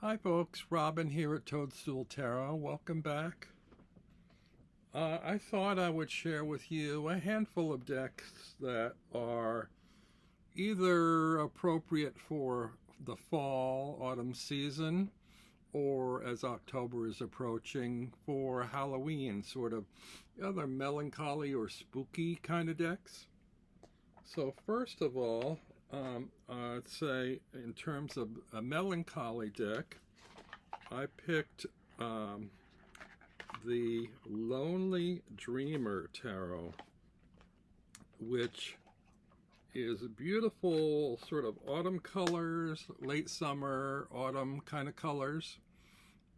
Hi folks, Robin here at Toadstool Tarot. Welcome back. I thought I would share with you a handful of decks that are either appropriate for the fall, autumn season, or as October is approaching, for Halloween, sort of other melancholy or spooky kind of decks. So first of all, I'd say in terms of a melancholy deck, I picked the Lonely Dreamer Tarot, which is beautiful sort of autumn colors, late summer, autumn kind of colors,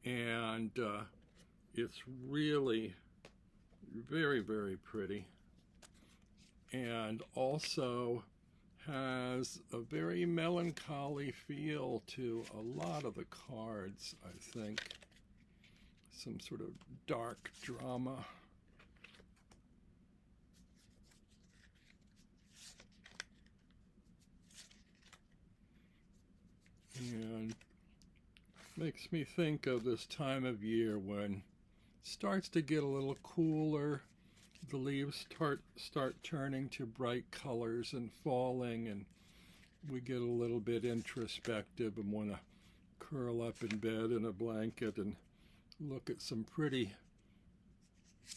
and it's really very, very pretty, and also has a very melancholy feel to a lot of the cards, I think. Some sort of dark drama. And makes me think of this time of year when it starts to get a little cooler. The leaves start turning to bright colors and falling, and we get a little bit introspective and want to curl up in bed in a blanket and look at some pretty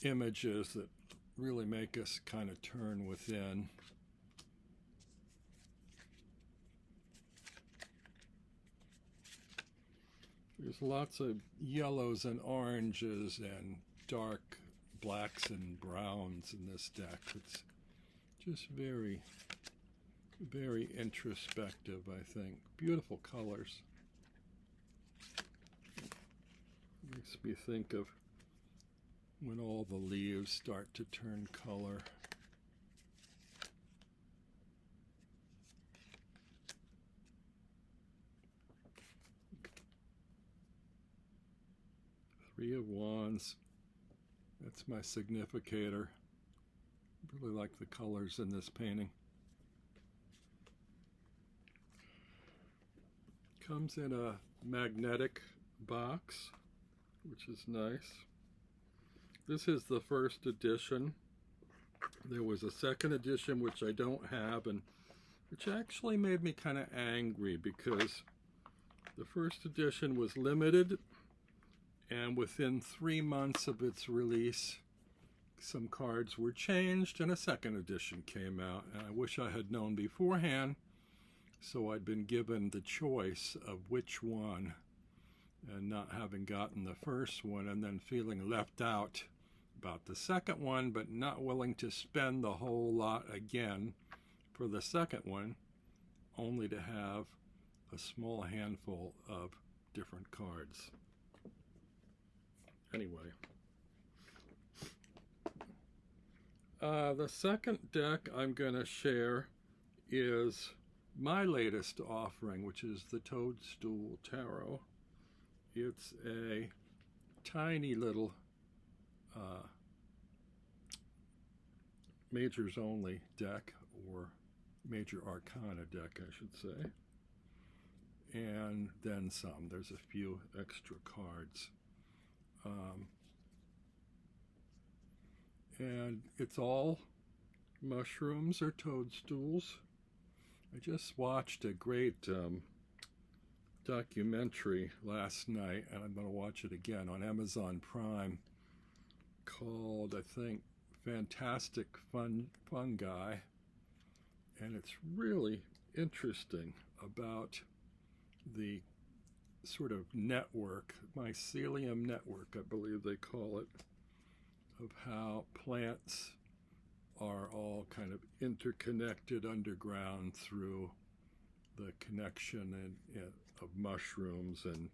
images that really make us kind of turn within. There's lots of yellows and oranges and dark blacks and browns in this deck. It's just very, very introspective, I think. Beautiful colors. Makes me think of when all the leaves start to turn color. Three of Wands. That's my significator. Really like the colors in this painting. Comes in a magnetic box, which is nice. This is the first edition. There was a second edition which I don't have, and which actually made me kind of angry because the first edition was limited, and within 3 months of its release, some cards were changed and a second edition came out. And I wish I had known beforehand, so I'd been given the choice of which one, and not having gotten the first one and then feeling left out about the second one, but not willing to spend the whole lot again for the second one, only to have a small handful of different cards. Anyway, the second deck I'm going to share is my latest offering, which is the Toadstool Tarot. It's a tiny little majors only deck, or major arcana deck, I should say. And then some. There's a few extra cards. And it's all mushrooms or toadstools. I just watched a great documentary last night, and I'm going to watch it again on Amazon Prime, called, I think, Fantastic Fungi, and it's really interesting about the sort of network, mycelium network, I believe they call it, of how plants are all kind of interconnected underground through the connection of mushrooms and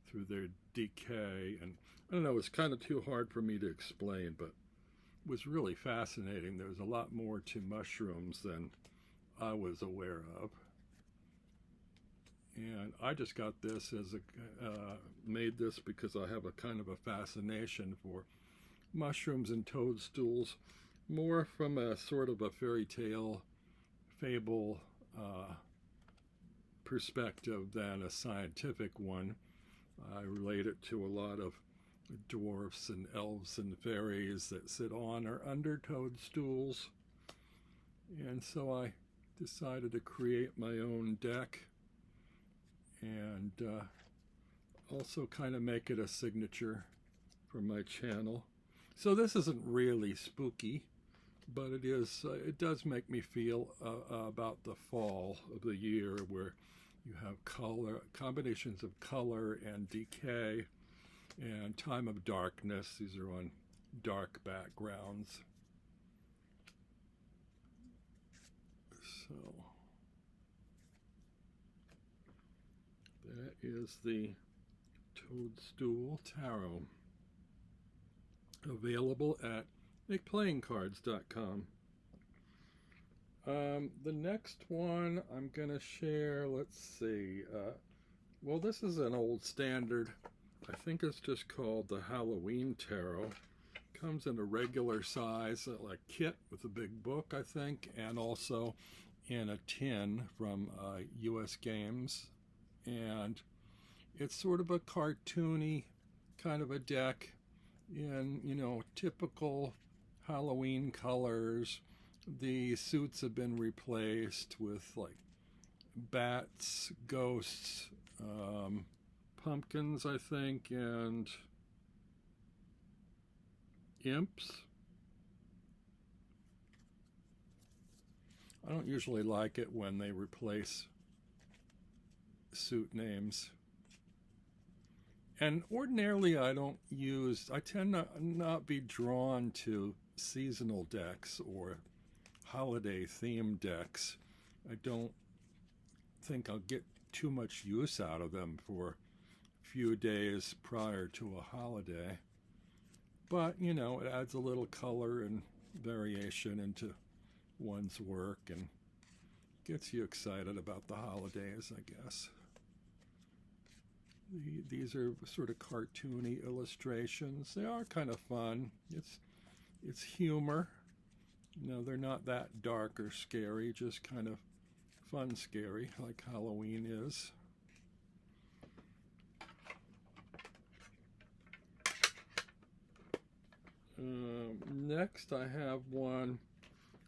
through their decay. And I don't know, it's kind of too hard for me to explain, but it was really fascinating. There's a lot more to mushrooms than I was aware of. And I just got this as made this because I have a kind of a fascination for mushrooms and toadstools, more from a sort of a fairy tale, fable perspective than a scientific one. I relate it to a lot of dwarfs and elves and fairies that sit on or under toadstools. And so I decided to create my own deck and also kind of make it a signature for my channel. So this isn't really spooky, but it does make me feel about the fall of the year, where you have combinations of color and decay and time of darkness. These are on dark backgrounds. So that is the Toadstool Tarot, available at makeplayingcards.com. The next one I'm going to share, let's see, well, this is an old standard. I think it's just called the Halloween Tarot. Comes in a regular size, like kit with a big book, I think, and also in a tin from US Games. And it's sort of a cartoony kind of a deck in, you know, typical Halloween colors. The suits have been replaced with like bats, ghosts, pumpkins, I think, and imps. I don't usually like it when they replace suit names. And ordinarily I tend to not be drawn to seasonal decks or holiday themed decks. I don't think I'll get too much use out of them for a few days prior to a holiday. But, you know, it adds a little color and variation into one's work and gets you excited about the holidays, I guess. These are sort of cartoony illustrations. They are kind of fun. It's humor. You know, they're not that dark or scary, just kind of fun scary, like Halloween is. Next I have one.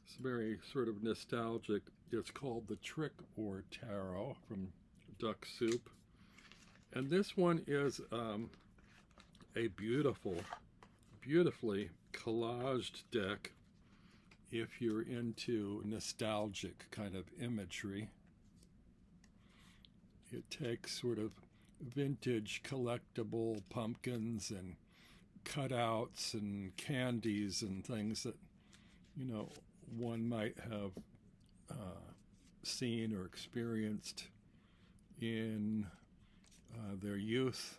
It's very sort of nostalgic. It's called the Trick or Tarot from Duck Soup. And this one is a beautifully collaged deck if you're into nostalgic kind of imagery. It takes sort of vintage collectible pumpkins and cutouts and candies and things that, you know, one might have seen or experienced in their youth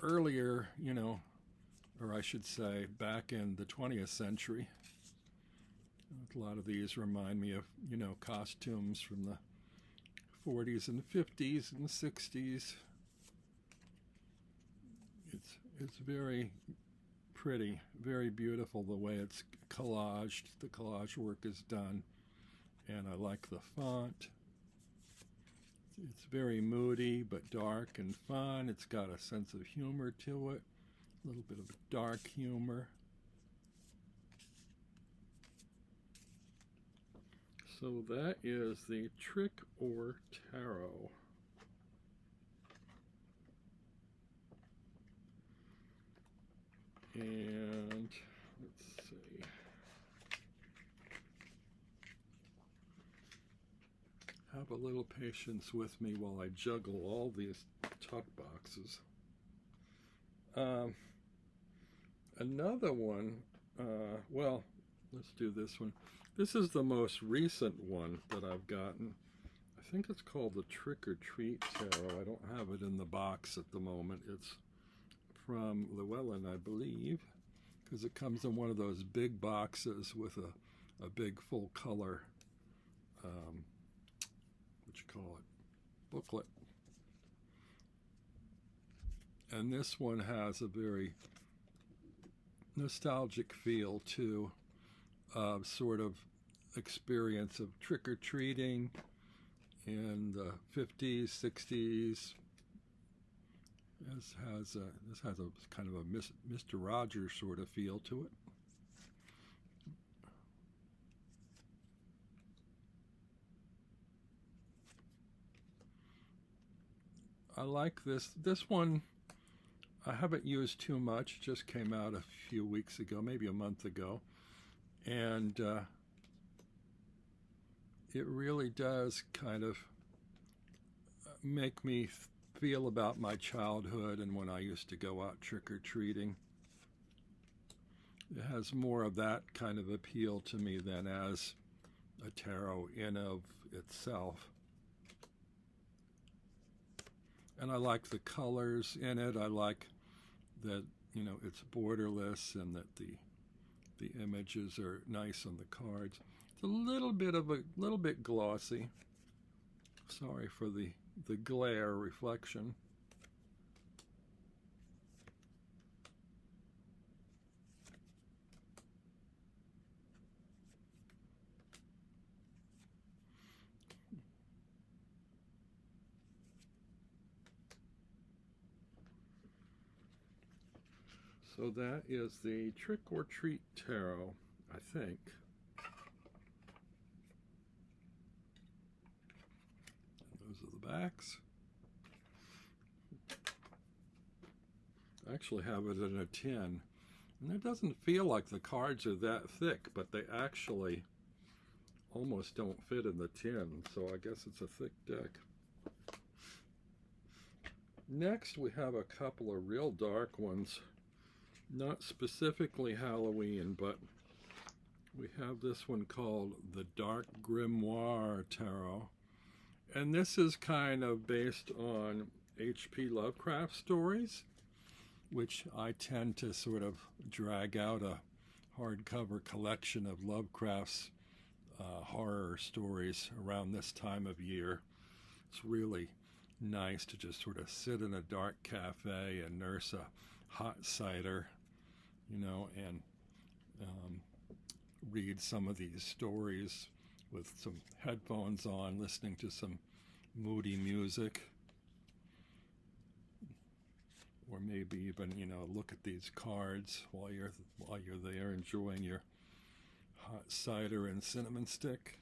earlier, you know, or I should say back in the 20th century. A lot of these remind me of, you know, costumes from the 40s and 50s and 60s. It's very pretty, very beautiful the way it's collaged. The collage work is done, and I like the font. It's very moody but dark and fun. It's got a sense of humor to it, a little bit of dark humor. So that is the Trick or Tarot. And let's see. Have a little patience with me while I juggle all these tuck boxes. Another one, well, let's do this one. This is the most recent one that I've gotten. I think it's called the Trick or Treat Tarot. I don't have it in the box at the moment. It's from Llewellyn, I believe, because it comes in one of those big boxes with a big full color, booklet. And this one has a very nostalgic feel to sort of experience of trick-or-treating in the 50s, 60s, this has a kind of a Mr. Rogers sort of feel to it. I like this. This one I haven't used too much. Just came out a few weeks ago, maybe a month ago, and it really does kind of make me feel about my childhood and when I used to go out trick-or-treating. It has more of that kind of appeal to me than as a tarot in of itself. And I like the colors in it. I like that, you know, it's borderless and that the images are nice on the cards. It's a little bit glossy. Sorry for the glare reflection. So that is the Trick or Treat Tarot, I think. And those are the backs. I actually have it in a tin. And it doesn't feel like the cards are that thick, but they actually almost don't fit in the tin. So I guess it's a thick deck. Next we have a couple of real dark ones. Not specifically Halloween, but we have this one called the Dark Grimoire Tarot. And this is kind of based on H.P. Lovecraft stories, which I tend to sort of drag out a hardcover collection of Lovecraft's horror stories around this time of year. It's really nice to just sort of sit in a dark cafe and nurse a hot cider, you know, and read some of these stories with some headphones on, listening to some moody music, or maybe even, you know, look at these cards while you're there enjoying your hot cider and cinnamon stick.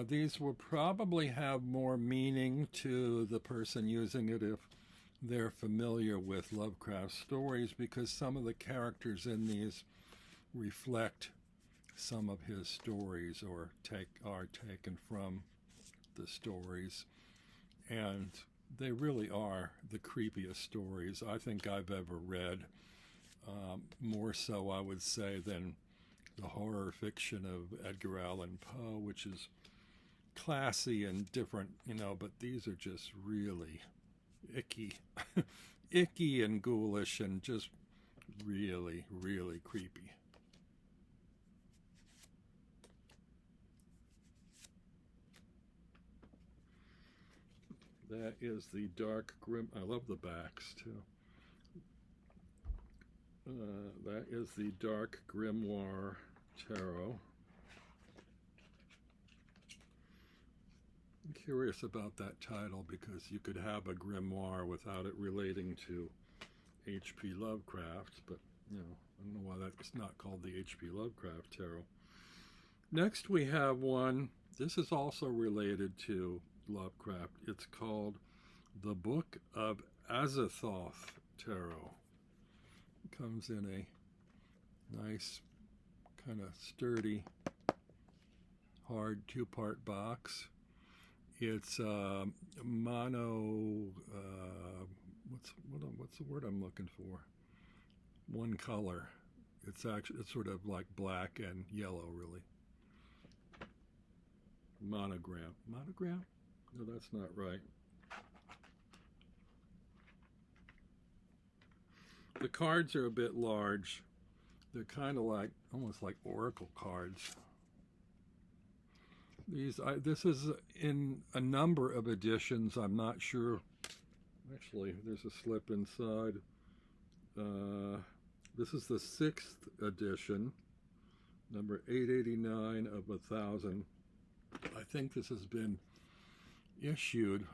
These will probably have more meaning to the person using it if they're familiar with Lovecraft stories, because some of the characters in these reflect some of his stories or are taken from the stories, and they really are the creepiest stories I think I've ever read. More so, I would say, than the horror fiction of Edgar Allan Poe, which is classy and different, you know, but these are just really icky, icky and ghoulish and just really, really creepy. That is the Dark Grim. I love the backs too. That is the Dark Grimoire Tarot. I'm curious about that title because you could have a grimoire without it relating to H.P. Lovecraft, but, you know, I don't know why that's not called the H.P. Lovecraft Tarot. Next we have one. This is also related to Lovecraft. It's called the Book of Azth Tarot. It comes in a nice, kind of sturdy, hard two-part box. It's mono. What's the word I'm looking for? One color. It's sort of like black and yellow, really. Monogram. Monogram? No, that's not right. The cards are a bit large. They're kind of like, almost like oracle cards. This is in a number of editions. I'm not sure. Actually, there's a slip inside. This is the 6th edition, number 889 of 1000. I think this has been issued,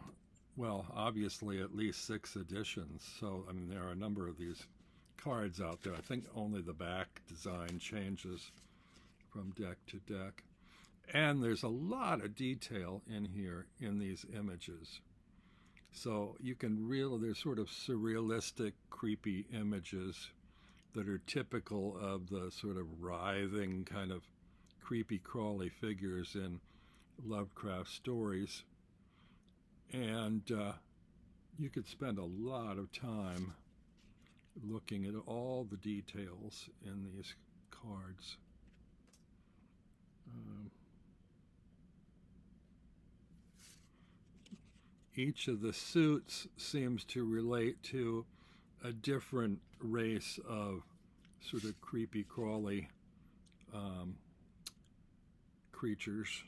well, obviously at least 6 editions. So, I mean, there are a number of these cards out there. I think only the back design changes from deck to deck. And there's a lot of detail in here in these images. So you can really, there's sort of surrealistic, creepy images that are typical of the sort of writhing kind of creepy crawly figures in Lovecraft stories. And you could spend a lot of time looking at all the details in these cards. Each of the suits seems to relate to a different race of sort of creepy crawly creatures.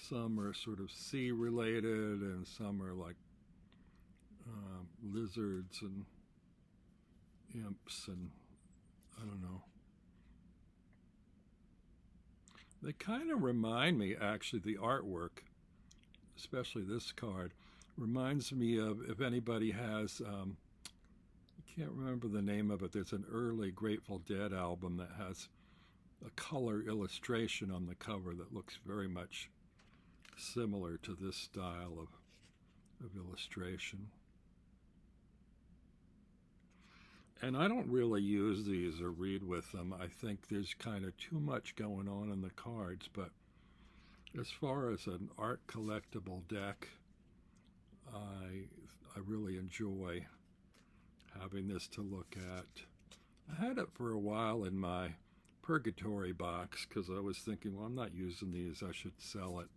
Some are sort of sea related, and some are like lizards and imps, and I don't know. They kind of remind me, actually, the artwork, especially this card, reminds me of, if anybody has, I can't remember the name of it, there's an early Grateful Dead album that has a color illustration on the cover that looks very much similar to this style of illustration. And I don't really use these or read with them. I think there's kind of too much going on in the cards, but as far as an art collectible deck, I really enjoy having this to look at. I had it for a while in my Purgatory box because I was thinking, well, I'm not using these, I should sell it.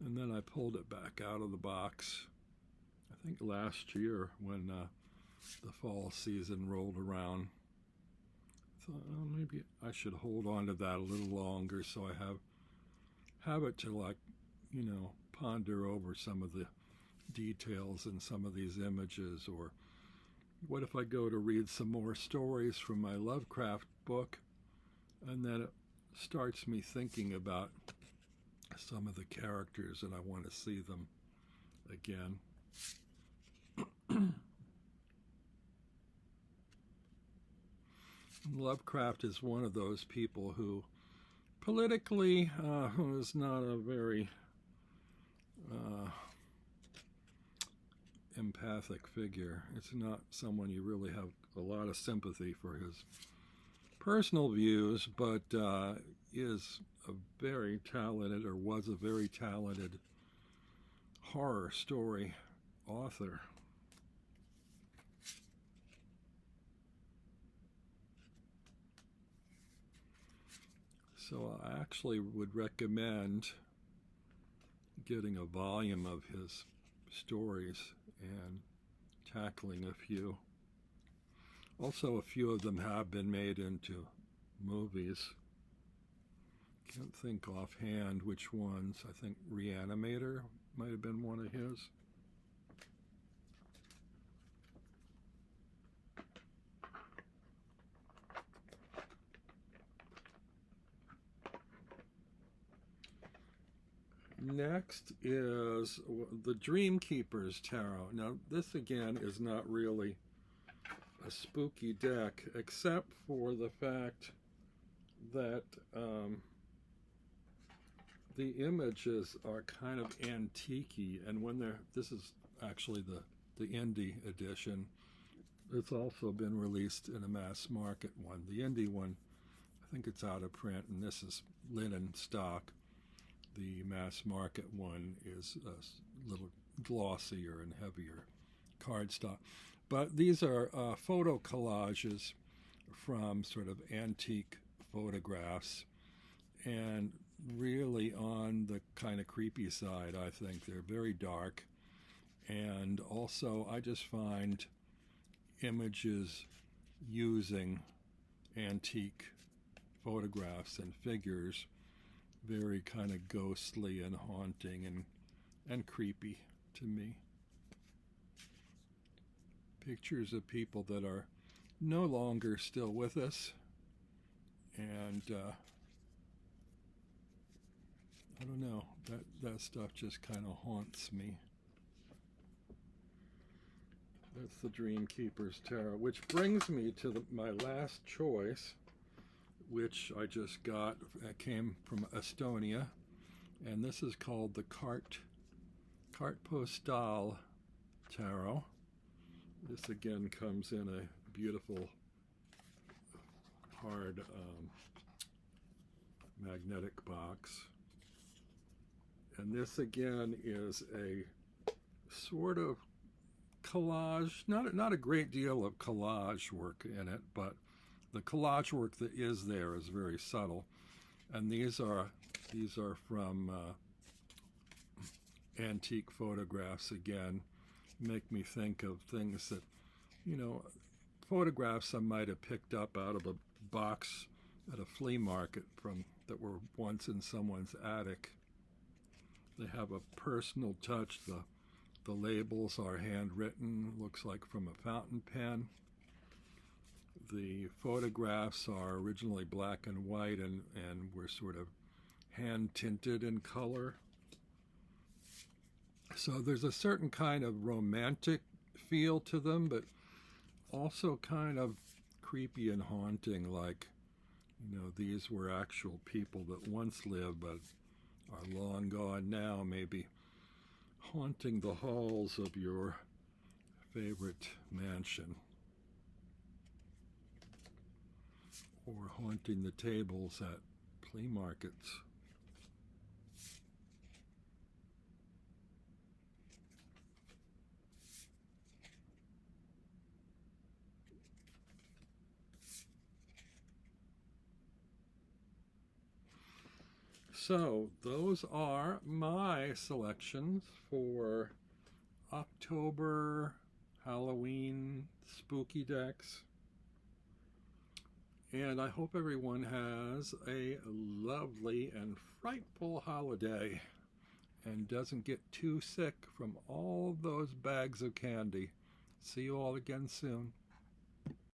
And then I pulled it back out of the box, I think last year when the fall season rolled around. Thought, oh, maybe I should hold on to that a little longer so I have it to, like, you know, ponder over some of the details in some of these images. Or what if I go to read some more stories from my Lovecraft book, and then it starts me thinking about some of the characters and I want to see them again. Lovecraft is one of those people who politically is not a very empathic figure. It's not someone you really have a lot of sympathy for his personal views, but is a very talented, or was a very talented, horror story author. So I actually would recommend getting a volume of his stories and tackling a few. Also, a few of them have been made into movies. Can't think offhand which ones. I think Reanimator might have been one of his. Next is the Dreamkeeper's Tarot. Now, this again is not really a spooky deck, except for the fact that the images are kind of antique-y, and when they're, this is actually the indie edition. It's also been released in a mass market one. The indie one, I think it's out of print, and this is linen stock. The mass market one is a little glossier and heavier cardstock. But these are photo collages from sort of antique photographs, and really on the kind of creepy side, I think. They're very dark, and also I just find images using antique photographs and figures very kind of ghostly and haunting and creepy to me. Pictures of people that are no longer still with us. And I don't know, that stuff just kind of haunts me. That's the Dreamkeeper's Tarot, which brings me to my last choice, which I just got. It came from Estonia, and this is called the Carte Postale Tarot. This again comes in a beautiful hard magnetic box. And this again is a sort of collage, not a great deal of collage work in it, but the collage work that is there is very subtle. And these are from antique photographs again. Make me think of things that, photographs I might have picked up out of a box at a flea market that were once in someone's attic. They have a personal touch. The labels are handwritten, looks like from a fountain pen. The photographs are originally black and white and were sort of hand tinted in color. So there's a certain kind of romantic feel to them, but also kind of creepy and haunting, like, these were actual people that once lived but are long gone now, maybe haunting the halls of your favorite mansion, or haunting the tables at flea markets. So those are my selections for October Halloween spooky decks. And I hope everyone has a lovely and frightful holiday and doesn't get too sick from all those bags of candy. See you all again soon.